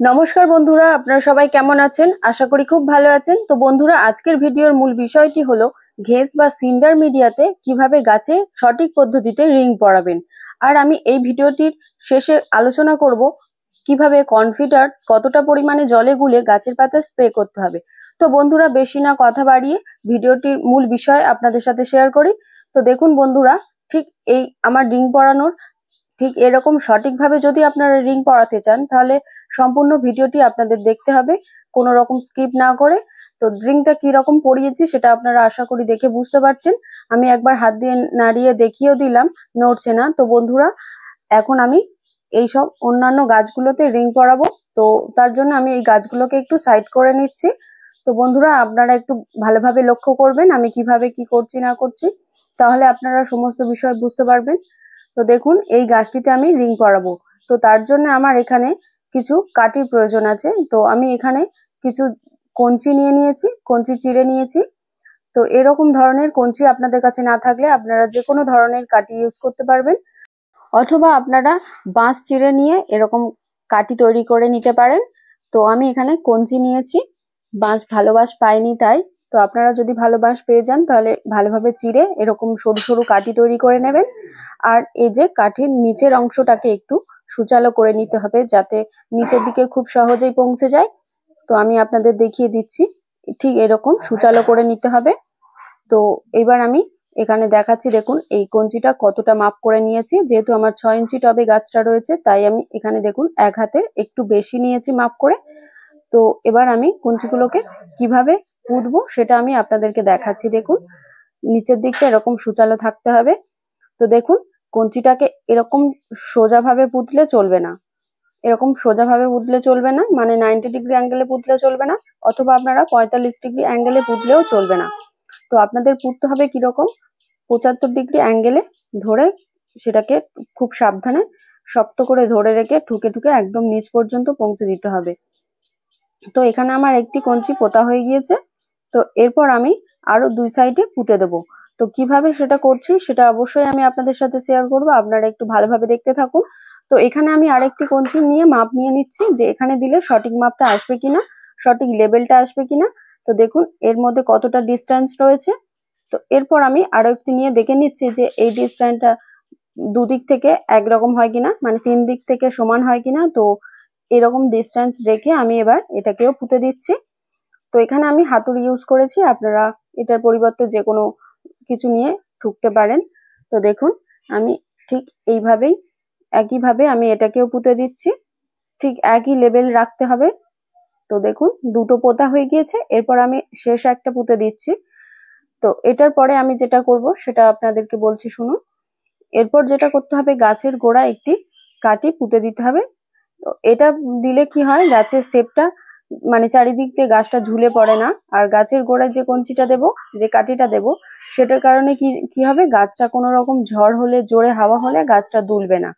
নমস্কার বন্ধুরা, আপনারা সবাই কেমন আছেন? আশা করি খুব ভালো আছেন। তো বন্ধুরা, আজকের ভিডিওর মূল বিষয়টি হলো ঘেঁস বা সিন্ডার মিডিয়াতে কিভাবে গাছে সঠিক পদ্ধতিতে রিং পরাবেন। আর আমি এই ভিডিওটির শেষে আলোচনা করব কিভাবে কনফিডার কতটা পরিমাণে জলে গুলে গাছের পাতা স্প্রে করতে হবে। তো বন্ধুরা, বেশি না কথা বাড়িয়ে ভিডিওটির মূল বিষয় আপনাদের সাথে শেয়ার করি। তো দেখুন বন্ধুরা, ঠিক এই আমার রিং পরানোর ঠিক এরকম সঠিকভাবে যদি আপনারা রিং পরাতে চান, তাহলে সম্পূর্ণ ভিডিওটি আপনাদের দেখতে হবে, কোনো রকম স্কিপ না করে। তো রিংটা কি রকম পরিয়েছি সেটা আপনারা আশা করি দেখে বুঝতে পারছেন। আমি একবার হাত দিয়ে নাড়িয়ে দেখিয়েও দিলাম, নড়ছে না। তো বন্ধুরা, এখন আমি এইসব অন্যান্য গাছগুলোতে রিং পরাবো। তো তার জন্য আমি এই গাছগুলোকে একটু সাইড করে নিচ্ছি। তো বন্ধুরা, আপনারা একটু ভালোভাবে লক্ষ্য করবেন আমি কিভাবে কি করছি না করছি, তাহলে আপনারা সমস্ত বিষয় বুঝতে পারবেন। তো দেখুন, এই গাছটিতে আমি রিং পরাবো। তো তার জন্য আমার এখানে কিছু কাঠির প্রয়োজন আছে। তো আমি এখানে কিছু কঞ্চি নিয়ে নিয়েছি, কঞ্চি চিড়ে নিয়েছি। তো এরকম ধরনের কঞ্চি আপনাদের কাছে না থাকলে আপনারা যে কোনো ধরনের কাঠি ইউজ করতে পারবেন, অথবা আপনারা বাঁশ চিড়ে নিয়ে এরকম কাঠি তৈরি করে নিতে পারেন। তো আমি এখানে কঞ্চি নিয়েছি, ভালো বাঁশ পাইনি তাই। তো আপনারা যদি ভালো বাঁশ পেয়ে যান তাহলে ভালোভাবে চিড়ে এরকম সরু সরু কাঠি তৈরি করে নেবেন। আর এই যে কাঠির নিচের অংশটাকে একটু সূচালো করে নিতে হবে, যাতে নিচের দিকে খুব সহজেই পৌঁছে যায়। তো আমি আপনাদের দেখিয়ে দিচ্ছি, ঠিক এরকম সূচালো করে নিতে হবে। তো এবার আমি এখানে দেখাচ্ছি, দেখুন এই কঞ্চিটা কতটা মাপ করে নিয়েছি। যেহেতু আমার 6 ইঞ্চি টবে গাছটা রয়েছে, তাই আমি এখানে দেখুন এক হাতের একটু বেশি নিয়েছি মাপ করে। তো এবার আমি কঞ্চিগুলোকে কিভাবে পুঁতবো সেটা আমি আপনাদেরকে দেখাচ্ছি। দেখুন, নিচের দিকটা এরকম সূচালো থাকতে হবে। তো দেখুন, কঞ্চিটাকে এরকম সোজাভাবে পুঁতলে চলবে না, এরকম সোজাভাবে পুঁতলে চলবে না, মানে 90 ডিগ্রি অ্যাঙ্গেলে পুঁতলে চলবে না, অথবা আপনারা 45 ডিগ্রি অ্যাঙ্গেলে পুঁতলেও চলবে না। তো আপনাদের পুঁততে হবে কিরকম, 75 ডিগ্রি অ্যাঙ্গেলে ধরে সেটাকে খুব সাবধানে শক্ত করে ধরে রেখে ঠুকে ঠুকে একদম নিচ পর্যন্ত পৌঁছে দিতে হবে। তো এখানে আমার একটি কঞ্চি পোতা হয়ে গিয়েছে। তো এরপর আমি আরো দুই সাইডে পুঁতে দেবো। তো কিভাবে সেটা করছি সেটা অবশ্যই আমি আপনাদের সাথে শেয়ার করবো, আপনারা একটু ভালোভাবে দেখতে থাকুন। তো এখানে আমি আরেকটি কঞ্চি নিয়ে মাপ নিয়ে নিচ্ছি, যে এখানে দিলে সঠিক মাপটা আসবে কিনা, সঠিক লেভেলটা আসবে কিনা। তো দেখুন এর মধ্যে কতটা ডিস্টেন্স রয়েছে। তো এরপর আমি আরো একটি নিয়ে দেখে নিচ্ছি যে এই ডিস্টেন্সটা দুদিক থেকে একরকম হয় কিনা, মানে 3 দিক থেকে সমান হয় কিনা। তো এরকম ডিস্টেন্স রেখে আমি এবার এটাকেও পুঁতে দিচ্ছি। তো এখানে আমি হাতুড়ি ইউজ করেছি, আপনারা এটার পরিবর্তে যে কোনো কিছু নিয়ে ঠুকতে পারেন। তো দেখুন, আমি ঠিক এইভাবেই একইভাবে আমি এটাকেও পুঁতে দিচ্ছি, ঠিক একই লেভেল রাখতে হবে। তো দেখুন, দুটো পোতা হয়ে গিয়েছে, এরপর আমি শেষ একটা পুঁতে দিচ্ছি। তো এটার পরে আমি যেটা করব সেটা আপনাদেরকে বলছি, শুনুন। এরপর যেটা করতে হবে, গাছের গোড়ায় একটি কাঠি পুঁতে দিতে হবে। তো এটা দিলে কি হয়, গাছের শেপটা মানে চারিদিক দিয়ে গাছটা ঝুলে পড়ে না। আর গাছের গোড়ায় যে কঞ্চিটা দেব, যে কাঠিটা দেব, সেটার কারণে কি কি হবে, গাছটা কোনো রকম ঝড় হলে, জোরে হাওয়া হলে গাছটা দুলবে না।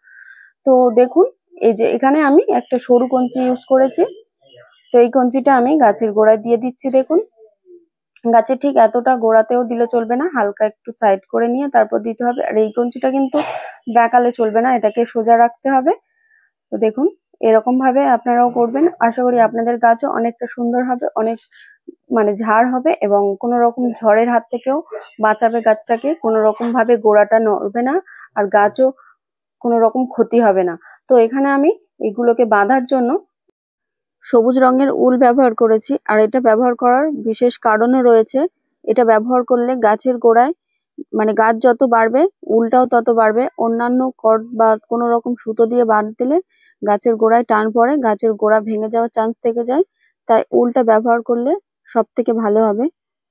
তো দেখুন, এই যে এখানে আমি একটা সরু কঞ্চি ইউজ করেছি। তো এই কঞ্চিটা আমি গাছের গোড়ায় দিয়ে দিচ্ছি। দেখুন, গাছের ঠিক এতটা গোড়াতেও দিলে চলবে না, হালকা একটু সাইড করে নিয়ে তারপর দিতে হবে। আর এই কঞ্চিটা কিন্তু বেঁকালে চলবে না, এটাকে সোজা রাখতে হবে। তো দেখুন, এরকম ভাবে আপনারাও করবেন, আশা করি আপনাদের গাছও অনেকটা সুন্দর হবে, অনেক মানে ঝাড় হবে, এবং কোনো রকম ঝড়ের হাত থেকেও বাঁচাবে গাছটাকে। কোনো রকম ভাবে গোড়াটা নড়বে না, আর গাছও কোনো রকম ক্ষতি হবে না। তো এখানে আমি এগুলোকে বাঁধার জন্য সবুজ রঙের উল ব্যবহার করেছি। আর এটা ব্যবহার করার বিশেষ কারণও রয়েছে। এটা ব্যবহার করলে গাছের গোড়ায়, মানে গাছ যত বাড়বে উলটাও তত বাড়বে। অন্যান্য কর্ড বা কোনো রকম সুতো দিয়ে বাঁধ দিলে গাছের গোড়ায় টান পড়ে, গাছের গোড়া ভেঙে যাওয়ার চান্স থেকে যায়। তাই উলটা ব্যবহার করলে সব থেকে ভালো হবে।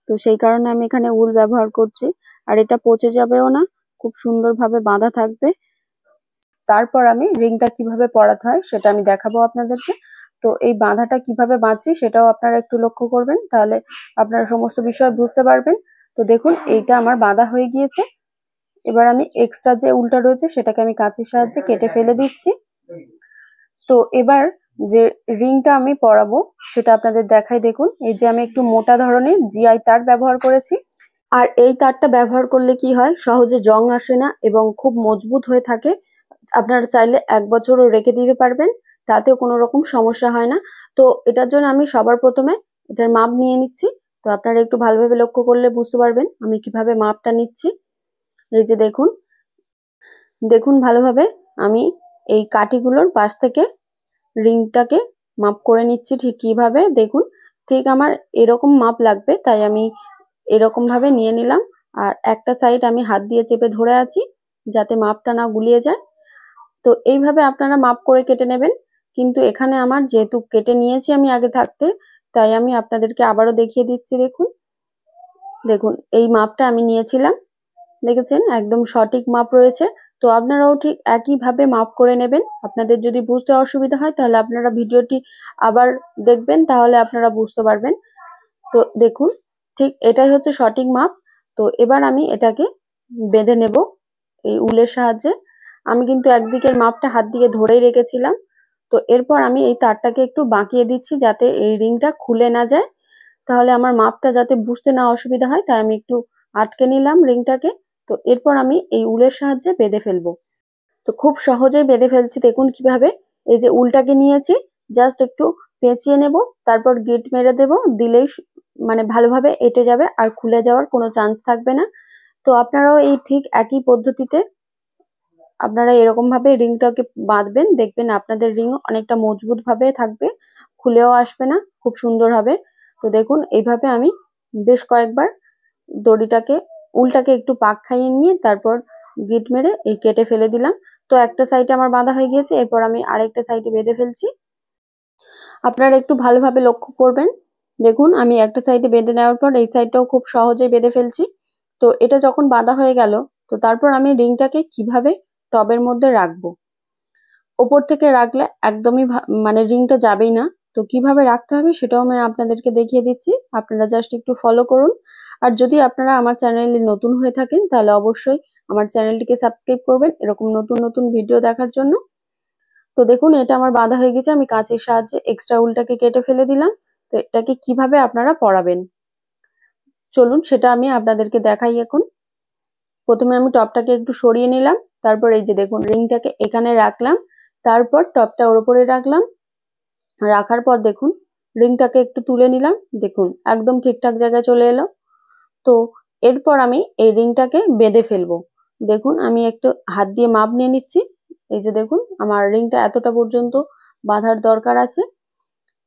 তো সেই কারণে আমি এখানে উল ব্যবহার করছি। আর এটা পচে যাবেও না, খুব সুন্দরভাবে বাঁধা থাকবে। তারপর আমি রিংটা কিভাবে পরাতে হয় সেটা আমি দেখাবো আপনাদেরকে। তো এই বাঁধাটা কিভাবে বাঁধছি সেটাও আপনারা একটু লক্ষ্য করবেন, তাহলে আপনারা সমস্ত বিষয় বুঝতে পারবেন। তো দেখুন, এইটা আমার বাঁধা হয়ে গিয়েছে। এবার আমি এক্সট্রা যে উলটা রয়েছে সেটাকে আমি কাঁচির সাহায্যে কেটে ফেলে দিচ্ছি। তো এবার যে রিংটা আমি পরাবো সেটা আপনাদের দেখাই। দেখুন, এই যে আমি একটু মোটা ধরনের জিআই তার ব্যবহার করেছি। আর এই তারটা ব্যবহার করলে কি হয়, সহজে জং আসে না এবং খুব মজবুত হয়ে থাকে। আপনারা চাইলে 1 বছরও রেখে দিতে পারবেন, তাতেও কোনো রকম সমস্যা হয় না। তো এটার জন্য আমি সবার প্রথমে এটার মাপ নিয়ে নিচ্ছি। তো আপনারা একটু ভালোভাবে লক্ষ্য করলে বুঝতে পারবেন আমি কিভাবে মাপটা নিচ্ছি। এই যে দেখুন, দেখুন ভালোভাবে আমি এই কাঠিগুলোর পাশ থেকে রিংটাকে মাপ করে নিচ্ছি। ঠিক কিভাবে দেখুন, ঠিক আমার এরকম মাপ লাগবে, তাই আমি এরকম ভাবে নিয়ে নিলাম। আর একটা সাইড আমি হাত দিয়ে চেপে ধরে আছি যাতে মাপটা না গুলিয়ে যায়। তো এইভাবে আপনারা মাপ করে কেটে নেবেন। কিন্তু এখানে আমার যেহেতু কেটে নিয়েছি আমি আগে থাকতে, তাই আমি আপনাদেরকে আবারও দেখিয়ে দিচ্ছি। দেখুন, দেখুন এই মাপটা আমি নিয়েছিলাম, দেখেছেন একদম সঠিক মাপ রয়েছে। তো আপনারাও ঠিক একইভাবে মাপ করে নেবেন। আপনাদের যদি বুঝতে অসুবিধা হয় তাহলে আপনারা ভিডিওটি আবার দেখবেন, তাহলে আপনারা বুঝতে পারবেন। তো দেখুন, ঠিক এটাই হচ্ছে সঠিক মাপ। তো এবার আমি এটাকে বেঁধে নেব এই উলের সাহায্যে। আমি কিন্তু একদিকের মাপটা হাত দিয়ে ধরেই রেখেছিলাম। তো এরপর আমি এই তারটাকে একটু বাঁকিয়ে দিচ্ছি যাতে এই রিংটা খুলে না যায়, তাহলে আমার মাপটা যাতে বুঝতে না অসুবিধা হয়, তাই আমি একটু আটকে নিলাম রিংটাকে। তো এরপর আমি এই উলের সাহায্যে বেঁধে ফেলবো। তো খুব সহজেই বেঁধে ফেলছি, দেখুন কিভাবে। এই যে উলটাকে নিয়েছি, জাস্ট একটু পেঁচিয়ে নেব, তারপর গিট মেরে দেব, দিলেই মানে ভালোভাবে এঁটে যাবে আর খুলে যাওয়ার কোনো চান্স থাকবে না। তো আপনারাও এই ঠিক একই পদ্ধতিতে আপনারা এরকম ভাবে রিংটাকে বাঁধবেন, দেখবেন আপনাদের রিং অনেকটা মজবুত ভাবে থাকবে, খুলেও আসবে না, খুব সুন্দর হবে। তো দেখুন এইভাবে আমি বেশ কয়েকবার দড়িটাকে উলটাকে একটু পাক খাইয়ে নিয়ে তারপর গিট মেরে এই কেটে ফেলে দিলাম। তো একটা সাইডে আমার বাঁধা হয়ে গিয়েছে, এরপর আমি আরেকটা সাইডে বেঁধে ফেলছি। আপনারা একটু ভালোভাবে লক্ষ্য করবেন। দেখুন আমি একটা সাইডে বেঁধে নেওয়ার পর এই সাইডটাও খুব সহজেই বেঁধে ফেলছি। তো এটা যখন বাঁধা হয়ে গেল, তো তারপর আমি রিংটাকে কিভাবে টবের মধ্যে রাখবো। ওপর থেকে রাখলে একদমই মানে রিংটা যাবেই না। তো কিভাবে রাখতে হবে সেটাও আমি আপনাদেরকে দেখিয়ে দিচ্ছি, আপনারা জাস্ট একটু ফলো করুন। আর যদি আপনারা আমার চ্যানেলে নতুন হয়ে থাকেন তাহলে অবশ্যই আমার চ্যানেলটিকে সাবস্ক্রাইব করবেন এরকম নতুন নতুন ভিডিও দেখার জন্য। তো দেখুন এটা আমার বাঁধা হয়ে গেছে, আমি কাঁচের সাহায্যে এক্সট্রা উলটাকে কেটে ফেলে দিলাম। তো এটাকে কিভাবে আপনারা পরাবেন চলুন সেটা আমি আপনাদেরকে দেখাই এখন। প্রথমে আমি টপটাকে একটু সরিয়ে নিলাম, তারপর এই যে দেখুন রিংটাকে এখানে রাখলাম, তারপর টপটা ওর উপরে রাখলাম। রাখার পর দেখুন রিংটাকে একটু তুলে নিলাম, দেখুন একদম ঠিকঠাক জায়গায় চলে এলো। তো এরপর আমি এই রিংটাকে বেঁধে ফেলবো। দেখুন আমি একটু হাত দিয়ে মাপ নিয়ে নিচ্ছি। এই যে দেখুন আমার রিংটা এতটা পর্যন্ত বাঁধার দরকার আছে।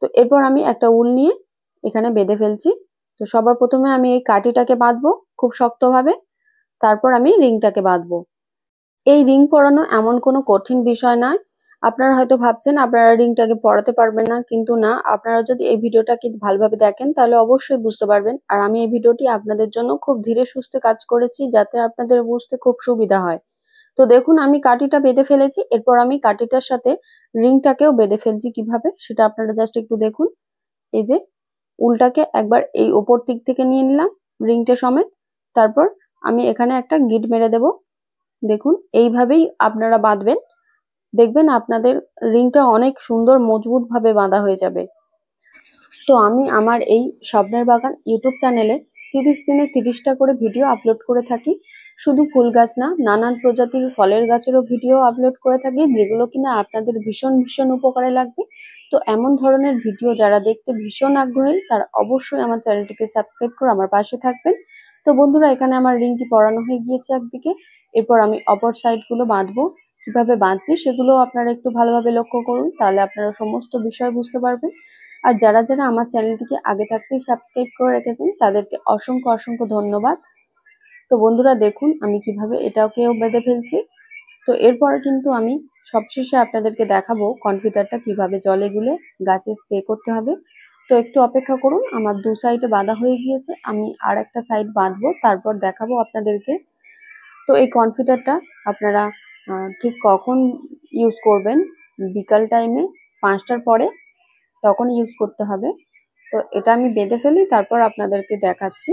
তো এরপর আমি একটা উল নিয়ে এখানে বেঁধে ফেলছি। তো সবার প্রথমে আমি এই কাঠিটাকে বাঁধবো খুব শক্তভাবে, তারপর আমি রিংটাকে বাঁধবো। এই রিং পরানো এমন কোনো কঠিন বিষয় নয়। আপনারা হয়তো ভাবছেন আপনারা রিংটাকে পরাতে পারবেন না, কিন্তু না, আপনারা যদি এই ভিডিওটাকে ভালোভাবে দেখেন তাহলে অবশ্যই বুঝতে পারবেন। আর আমি এই ভিডিওটি আপনাদের জন্য খুব ধীরে সুস্থে কাজ করেছি যাতে আপনাদের বুঝতে খুব সুবিধা হয়। তো দেখুন আমি কাঠিটা বেঁধে ফেলেছি, এরপর আমি কাঠিটার সাথে রিংটাকেও বেঁধে ফেলছি কিভাবে সেটা আপনারা জাস্ট একটু দেখুন। এই যে উলটাকে একবার এই ওপর দিক থেকে নিয়ে নিলাম রিংটা সমেত, তারপর আমি এখানে একটা গিট মেরে দেব। দেখুন এইভাবেই আপনারা বাঁধবেন, দেখবেন আপনাদের রিংটা অনেক সুন্দর মজবুত ভাবে বাঁধা হয়ে যাবে। তো আমি আমার এই স্বপ্নের বাগান ইউটিউব চ্যানেলে 30 দিনে 30টা করে ভিডিও আপলোড করে থাকি। শুধু ফুল গাছ না, নানান প্রজাতির ফলের গাছেরও ভিডিও আপলোড করে থাকি, যেগুলো কিনা আপনাদের ভীষণ ভীষণ উপকারে লাগবে। তো এমন ধরনের ভিডিও যারা দেখতে ভীষণ আগ্রহী তারা অবশ্যই আমার চ্যানেলটিকে সাবস্ক্রাইব করে আমার পাশে থাকবেন। তো বন্ধুরা এখানে আমার রিংটি পরানো হয়ে গিয়েছে একদিকে, এরপর আমি অপর সাইডগুলো বাঁধবো। কিভাবে বাঁধছি সেগুলো আপনারা একটু ভালোভাবে লক্ষ্য করুন, তাহলে আপনারা সমস্ত বিষয় বুঝতে পারবেন। আর যারা যারা আমার চ্যানেলটিকে আগে থাকতেই সাবস্ক্রাইব করে রেখেছেন তাদেরকে অসংখ্য অসংখ্য ধন্যবাদ। তো বন্ধুরা দেখুন আমি কিভাবে এটাকেও বেঁধে ফেলছি। তো এরপরে কিন্তু আমি সবশেষে আপনাদেরকে দেখাবো কনফিটারটা কিভাবে জলে গুলে গাছে স্প্রে করতে হবে। তো একটু অপেক্ষা করুন, আমার দু সাইডে বাঁধা হয়ে গিয়েছে, আমি আর একটা সাইড বাঁধবো তারপর দেখাবো আপনাদেরকে। তো এই কনফিটারটা আপনারা ঠিক কখন ইউজ করবেন, বিকাল টাইমে 5টার পরে, তখন ইউজ করতে হবে। তো এটা আমি বেঁধে ফেলি তারপর আপনাদেরকে দেখাচ্ছি।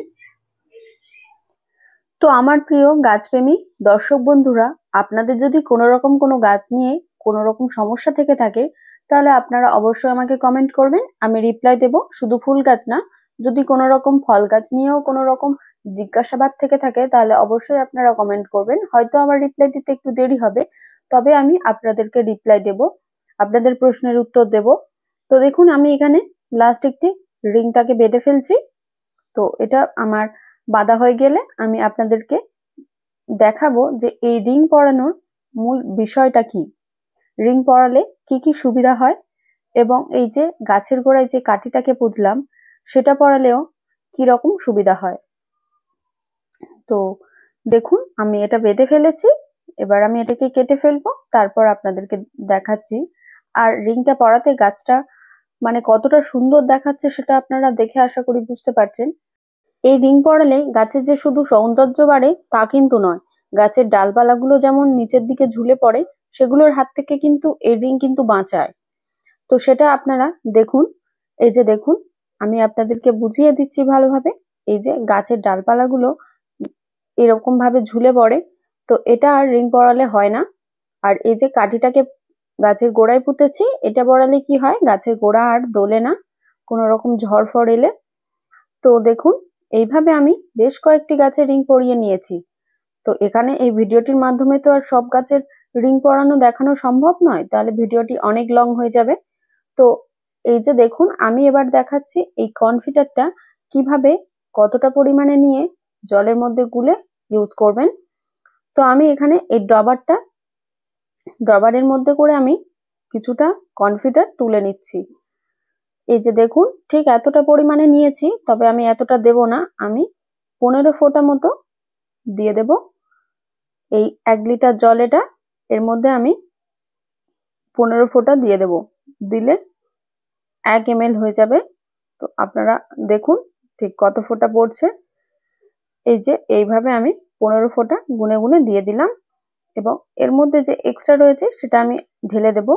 তো আমার প্রিয় গাছপ্রেমী দর্শক বন্ধুরা, আপনাদের যদি কোনো রকম কোনো গাছ নিয়ে কোনো রকম সমস্যা থেকে থাকে তাহলে আপনারা অবশ্যই আমাকে কমেন্ট করবেন, আমি রিপ্লাই দেব। শুধু ফুল গাছ না, যদি কোনো রকম ফল গাছ নিয়েও কোনো রকম জিজ্ঞাসাবাদ থেকে থাকে তাহলে অবশ্যই আপনারা কমেন্ট করবেন। হয়তো আমার রিপ্লাই দিতে একটু দেরি হবে, তবে আমি আপনাদেরকে রিপ্লাই দেব। আপনাদের প্রশ্নের উত্তর দেব। তো দেখুন আমি এখানে লাস্ট একটি রিংটাকে বেঁধে ফেলছি। তো এটা আমার বাঁধা হয়ে গেলে আমি আপনাদেরকে দেখাবো যে এই রিং পরানোর মূল বিষয়টা কি, রিং পরালে কি কি সুবিধা হয়, এবং এই যে গাছের গোড়ায় যে কাঠিটাকে পুঁতলাম সেটা পরালেও কি রকম সুবিধা হয়। তো দেখুন আমি এটা বেঁধে ফেলেছি, এবার আমি এটাকে কেটে ফেলবো, তারপর আপনাদেরকে দেখাচ্ছি। আর রিংটা পরাতে গাছটা মানে কতটা সুন্দর দেখাচ্ছে সেটা আপনারা দেখে আশা করি বুঝতে পারছেন। এই রিং পরালে গাছের যে শুধু সৌন্দর্য বাড়ে তা কিন্তু নয়, গাছের ডালপালাগুলো যেমন নিচের দিকে ঝুলে পড়ে সেগুলোর হাত থেকে কিন্তু এই রিং কিন্তু বাঁচায়। তো সেটা আপনারা দেখুন, এই যে দেখুন আমি আপনাদেরকে বুঝিয়ে দিচ্ছি ভালোভাবে। এই যে গাছের ডালপালাগুলো এরকম ভাবে ঝুলে পড়ে, তো এটা আর রিং পরালে হয় না। আর এই যে কাঠিটাকে গাছের গোড়ায় পুঁতেছি, এটা পরালে কি হয়, গাছের গোড়া আর দোলে না কোনো রকম ঝড় ফড় এলে। তো দেখুন এইভাবে আমি বেশ কয়েকটি গাছের রিং পরিয়ে নিয়েছি। তো এখানে এই ভিডিওটির মাধ্যমে তো আর সব গাছের রিং পরানো দেখানো সম্ভব নয়, তাহলে ভিডিওটি অনেক লং হয়ে যাবে। তো এই যে দেখুন আমি এবার দেখাচ্ছি এই কনফিটারটা কিভাবে কতটা পরিমাণে নিয়ে জলের মধ্যে গুলে ইউজ করবেন। তো আমি এখানে এই ড্রবারের মধ্যে করে আমি কিছুটা কনফিটার তুলে নিচ্ছি। এই যে দেখুন ঠিক এতটা পরিমাণে নিয়েছি, তবে আমি এতটা দেব না, আমি 15 ফোঁটা মতো দিয়ে দেব। এই 1 লিটার জল এটা, এর মধ্যে আমি 15 ফোঁটা দিয়ে দেব, দিলে 1 ml হয়ে যাবে। তো আপনারা দেখুন ঠিক কত ফোঁটা পড়ছে। এই যে এইভাবে আমি 15 ফোঁটা গুনে গুনে দিয়ে দিলাম, এবং এর মধ্যে যে এক্সট্রা রয়েছে সেটা আমি ঢেলে দেব।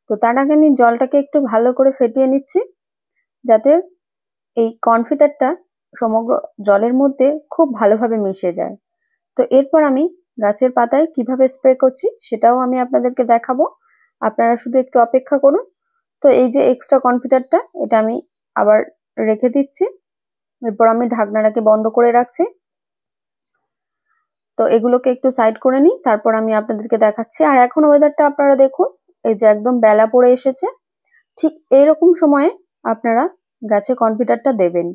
তো তার আগে আমি জলটাকে একটু ভালো করে ফেটিয়ে নিচ্ছি, যাতে এই কনফিটারটা সমগ্র জলের মধ্যে খুব ভালোভাবে মিশে যায়। তো এরপর আমি গাছের পাতায় কিভাবে স্প্রে করছি সেটাও আমি আপনাদেরকে দেখাবো, আপনারা শুধু একটু অপেক্ষা করুন। তো এই যে এক্সট্রা কনফিটারটা এটা আমি আবার রেখে দিচ্ছি, এরপর আমি ঢাকনাটাকে বন্ধ করে রাখছি। তো এগুলোকে একটু সাইড করে নিই, তারপর আমি আপনাদেরকে দেখাচ্ছি। আর এখন ওয়েদারটা আপনারা দেখুন, এই যে একদম বেলা পড়ে এসেছে, ঠিক এইরকম সময়ে আপনারা গাছে কনফিটারটা দেবেন।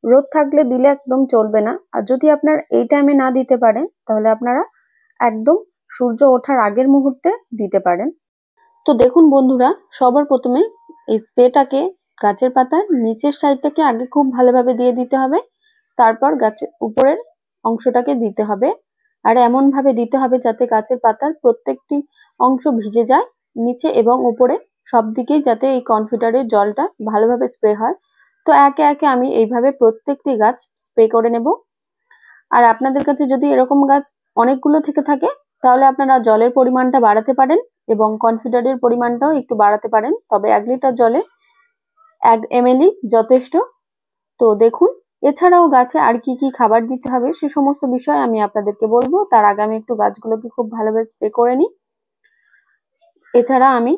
রোদ থাকলে দিলে একদম চলবে না, আর যদি আপনার এই টাইমে না দিতে পারেন তাহলে আপনারা একদম সূর্য ওঠার আগের মুহূর্তে দিতে পারেন। তো দেখুন বন্ধুরা, সবার প্রথমে এই স্প্রেটাকে গাছের পাতার নিচের সাইডটাকে আগে খুব ভালোভাবে দিয়ে দিতে হবে, তারপর গাছের উপরের অংশটাকে দিতে হবে। আর এমন ভাবে দিতে হবে যাতে গাছের পাতার প্রত্যেকটি অংশ ভিজে যায়, নিচে এবং উপরে সব দিকেই যাতে এই কনফিটারের জলটা ভালোভাবে স্প্রে হয়। তো একে একে আমি এইভাবে প্রত্যেকটি গাছ স্প্রে করে নেব। আর আপনাদের কাছে যদি এরকম গাছ অনেকগুলো থেকে থাকে তাহলে আপনারা জলের পরিমাণটা বাড়াতে পারেন এবং কনফিডারের পরিমাণটাও একটু বাড়াতে পারেন, তবে 1 লিটার জলে 1 ml যথেষ্ট। তো দেখুন এছাড়াও গাছে আর কি কি খাবার দিতে হবে সে সমস্ত বিষয় আমি আপনাদেরকে বলবো, তার আগে আমি একটু গাছগুলোকে খুব ভালোভাবে স্প্রে করে নিই। এছাড়া আমি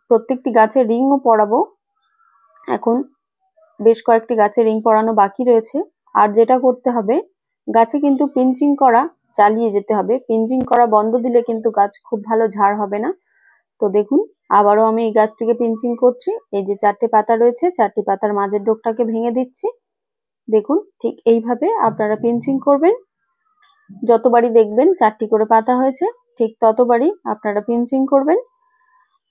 প্রত্যেকটি গাছে রিংও পরাবো, এখন বেশ কয়েকটি গাছে রিং পরানো বাকি রয়েছে। আর যেটা করতে হবে, গাছে কিন্তু পিঞ্চিং করা চালিয়ে যেতে হবে, পিঞ্চিং করা বন্ধ দিলে কিন্তু গাছ খুব ভালো ঝাড় হবে না। তো দেখুন আবারও আমি এই গাছটিকে পিঞ্চিং করছি, এই যে 4টে পাতা রয়েছে 4টি পাতার মাঝের ডোকটাকে ভেঙে দিচ্ছি। দেখুন ঠিক এইভাবে আপনারা পিঞ্চিং করবেন, যতবারই দেখবেন 4টি করে পাতা হয়েছে ঠিক ততবারই আপনারা পিঞ্চিং করবেন।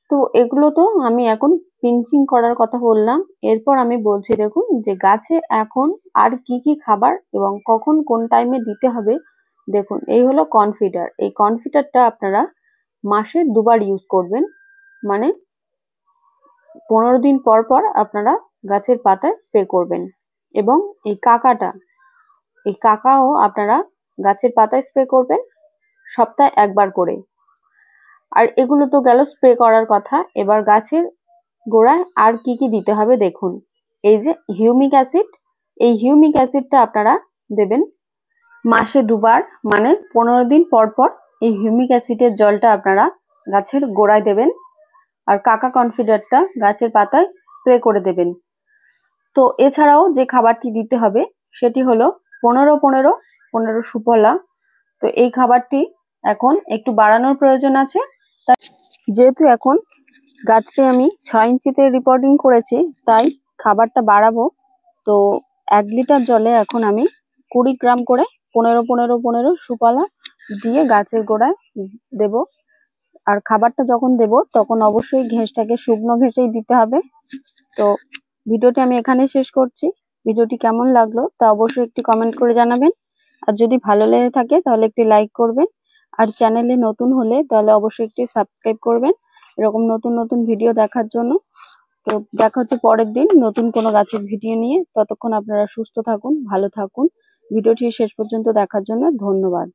তো এগুলো তো আমি এখন পিঞ্চিং করার কথা বললাম, এরপর আমি বলছি দেখুন যে গাছে এখন আর কি কি খাবার এবং কখন কোন টাইমে দিতে হবে। দেখুন এই হলো কনফিডার, এই কনফিডারটা আপনারা মাসে 2 বার ইউজ করবেন, মানে 15 দিন পর পর আপনারা গাছের পাতায় স্প্রে করবেন। এবং এই কাকাও আপনারা গাছের পাতায় স্প্রে করবেন সপ্তাহে 1 বার করে। আর এগুলো তো গেল স্প্রে করার কথা, এবার গাছের গোড়ায় আর কি কি দিতে হবে দেখুন। এই যে হিউমিক অ্যাসিড, এই হিউমিক অ্যাসিডটা আপনারা দেবেন মাসে 2 বার, মানে 15 দিন পর পর এই হিউমিক অ্যাসিডের জলটা আপনারা গাছের গোড়ায় দেবেন। আর কাকা কনফিডারটা গাছের পাতায় স্প্রে করে দেবেন। তো এছাড়াও যে খাবারটি দিতে হবে সেটি হলো 15-15-15 সুফলা। তো এই খাবারটি এখন একটু বাড়ানোর প্রয়োজন আছে, যেহেতু এখন গাছটি আমি 6 ইঞ্চিতে রিপোর্টিং করেছি, তাই খাবারটা বাড়াবো। তো 1 লিটার জলে এখন আমি 20 গ্রাম করে 15 সুপালা দিয়ে গাছের গোড়ায় দেব। আর খাবারটা যখন দেব তখন অবশ্যই ঘেঁষটাকে শুকনো ঘেঁষেই দিতে হবে। তো ভিডিওটি আমি এখানেই শেষ করছি। ভিডিওটি কেমন লাগলো তা অবশ্যই একটি কমেন্ট করে জানাবেন। আর যদি ভালো লেগে থাকে তাহলে একটি লাইক করবেন। আর চ্যানেলে নতুন হলে তাহলে অবশ্যই একটি সাবস্ক্রাইব করবেন এরকম নতুন নতুন ভিডিও দেখার জন্য। তো দেখা হচ্ছে পরের দিন নতুন কোনো গাছের ভিডিও নিয়ে। ততক্ষণ আপনারা সুস্থ থাকুন, ভালো থাকুন। ভিডিওটি শেষ পর্যন্ত দেখার জন্য ধন্যবাদ।